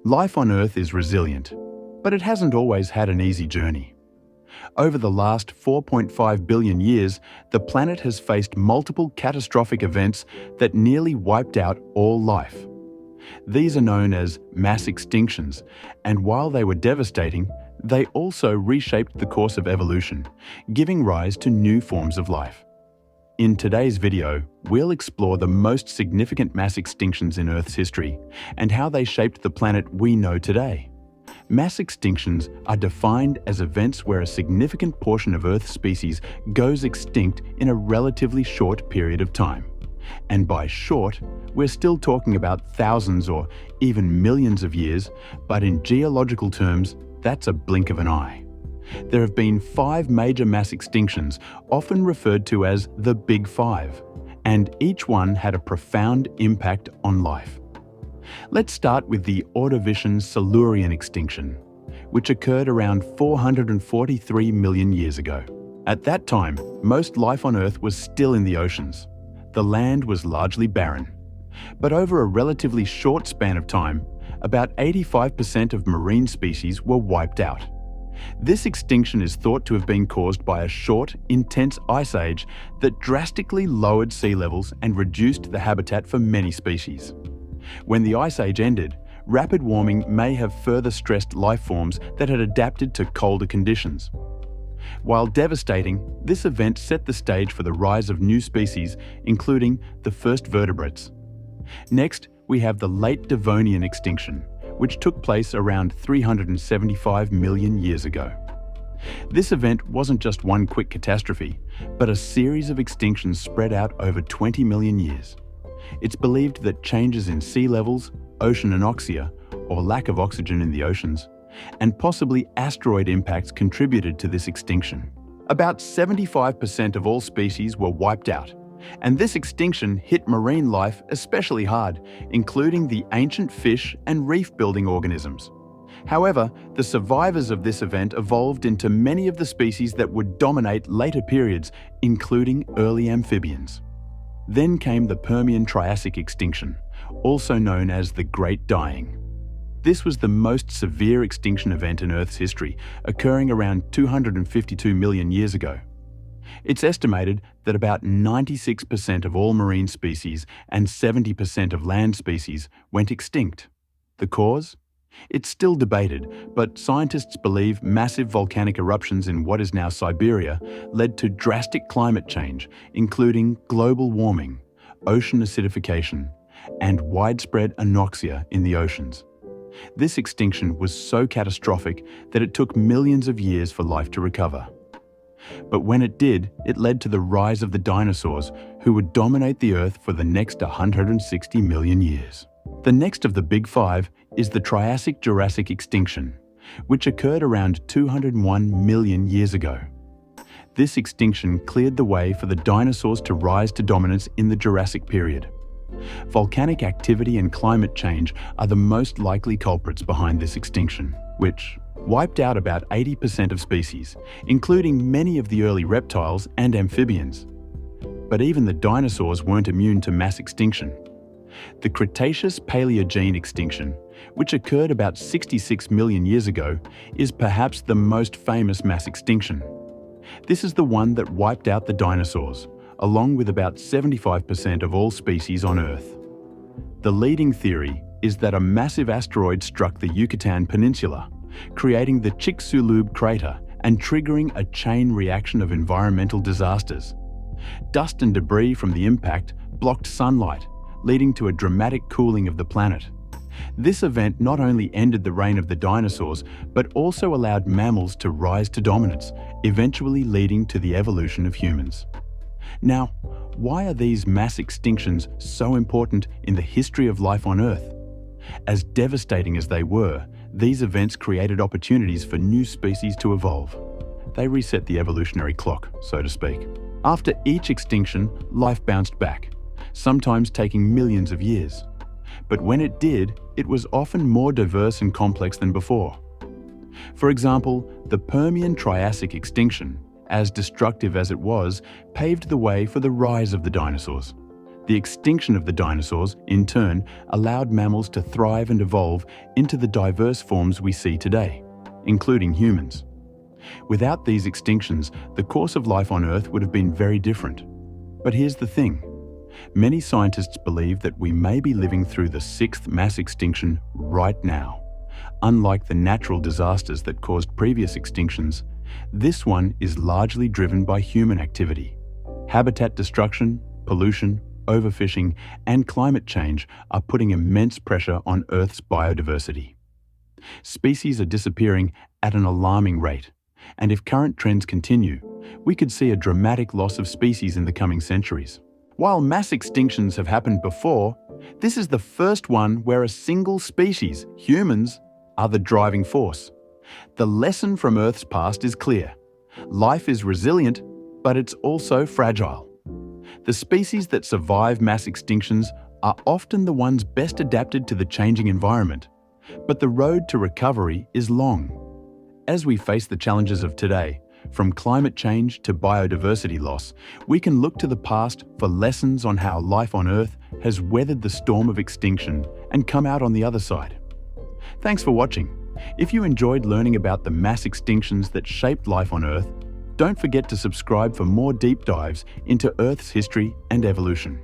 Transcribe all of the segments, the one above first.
Life on Earth is resilient, but it hasn't always had an easy journey. Over the last 4.5 billion years, the planet has faced multiple catastrophic events that nearly wiped out all life. These are known as mass extinctions, and while they were devastating, they also reshaped the course of evolution, giving rise to new forms of life. In today's video, we'll explore the most significant mass extinctions in Earth's history and how they shaped the planet we know today. Mass extinctions are defined as events where a significant portion of Earth's species goes extinct in a relatively short period of time. And by short, we're still talking about thousands or even millions of years, but in geological terms, that's a blink of an eye. There have been 5 major mass extinctions, often referred to as the Big Five, and each one had a profound impact on life. Let's start with the Ordovician-Silurian extinction, which occurred around 443 million years ago. At that time, most life on Earth was still in the oceans. The land was largely barren. But over a relatively short span of time, about 85% of marine species were wiped out. This extinction is thought to have been caused by a short, intense ice age that drastically lowered sea levels and reduced the habitat for many species. When the ice age ended, rapid warming may have further stressed life forms that had adapted to colder conditions. While devastating, this event set the stage for the rise of new species, including the first vertebrates. Next, we have the late Devonian extinction, which took place around 375 million years ago. This event wasn't just one quick catastrophe, but a series of extinctions spread out over 20 million years. It's believed that changes in sea levels, ocean anoxia, or lack of oxygen in the oceans, and possibly asteroid impacts contributed to this extinction. About 75% of all species were wiped out, and this extinction hit marine life especially hard, including the ancient fish and reef-building organisms. However, the survivors of this event evolved into many of the species that would dominate later periods, including early amphibians. Then came the Permian-Triassic extinction, also known as the Great Dying. This was the most severe extinction event in Earth's history, occurring around 252 million years ago. It's estimated that about 96% of all marine species and 70% of land species went extinct. The cause? It's still debated, but scientists believe massive volcanic eruptions in what is now Siberia led to drastic climate change, including global warming, ocean acidification, and widespread anoxia in the oceans. This extinction was so catastrophic that it took millions of years for life to recover. But when it did, it led to the rise of the dinosaurs, who would dominate the Earth for the next 160 million years. The next of the Big Five is the Triassic-Jurassic extinction, which occurred around 201 million years ago. This extinction cleared the way for the dinosaurs to rise to dominance in the Jurassic period. Volcanic activity and climate change are the most likely culprits behind this extinction, which wiped out about 80% of species, including many of the early reptiles and amphibians. But even the dinosaurs weren't immune to mass extinction. The Cretaceous-Paleogene extinction, which occurred about 66 million years ago, is perhaps the most famous mass extinction. This is the one that wiped out the dinosaurs, along with about 75% of all species on Earth. The leading theory is that a massive asteroid struck the Yucatan Peninsula, creating the Chicxulub crater and triggering a chain reaction of environmental disasters. Dust and debris from the impact blocked sunlight, leading to a dramatic cooling of the planet. This event not only ended the reign of the dinosaurs, but also allowed mammals to rise to dominance, eventually leading to the evolution of humans. Now, why are these mass extinctions so important in the history of life on Earth? As devastating as they were, these events created opportunities for new species to evolve. They reset the evolutionary clock, so to speak. After each extinction, life bounced back, sometimes taking millions of years. But when it did, it was often more diverse and complex than before. For example, the Permian-Triassic extinction, as destructive as it was, paved the way for the rise of the dinosaurs. The extinction of the dinosaurs, in turn, allowed mammals to thrive and evolve into the diverse forms we see today, including humans. Without these extinctions, the course of life on Earth would have been very different. But here's the thing. Many scientists believe that we may be living through the sixth mass extinction right now. Unlike the natural disasters that caused previous extinctions, this one is largely driven by human activity. Habitat destruction, pollution, overfishing, and climate change are putting immense pressure on Earth's biodiversity. Species are disappearing at an alarming rate, and if current trends continue, we could see a dramatic loss of species in the coming centuries. While mass extinctions have happened before, this is the first one where a single species, humans, are the driving force. The lesson from Earth's past is clear. Life is resilient, but it's also fragile. The species that survive mass extinctions are often the ones best adapted to the changing environment, but the road to recovery is long. As we face the challenges of today, from climate change to biodiversity loss, we can look to the past for lessons on how life on Earth has weathered the storm of extinction and come out on the other side. Thanks for watching. If you enjoyed learning about the mass extinctions that shaped life on Earth, don't forget to subscribe for more deep dives into Earth's history and evolution.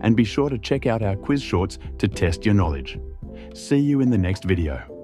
And be sure to check out our quiz shorts to test your knowledge. See you in the next video.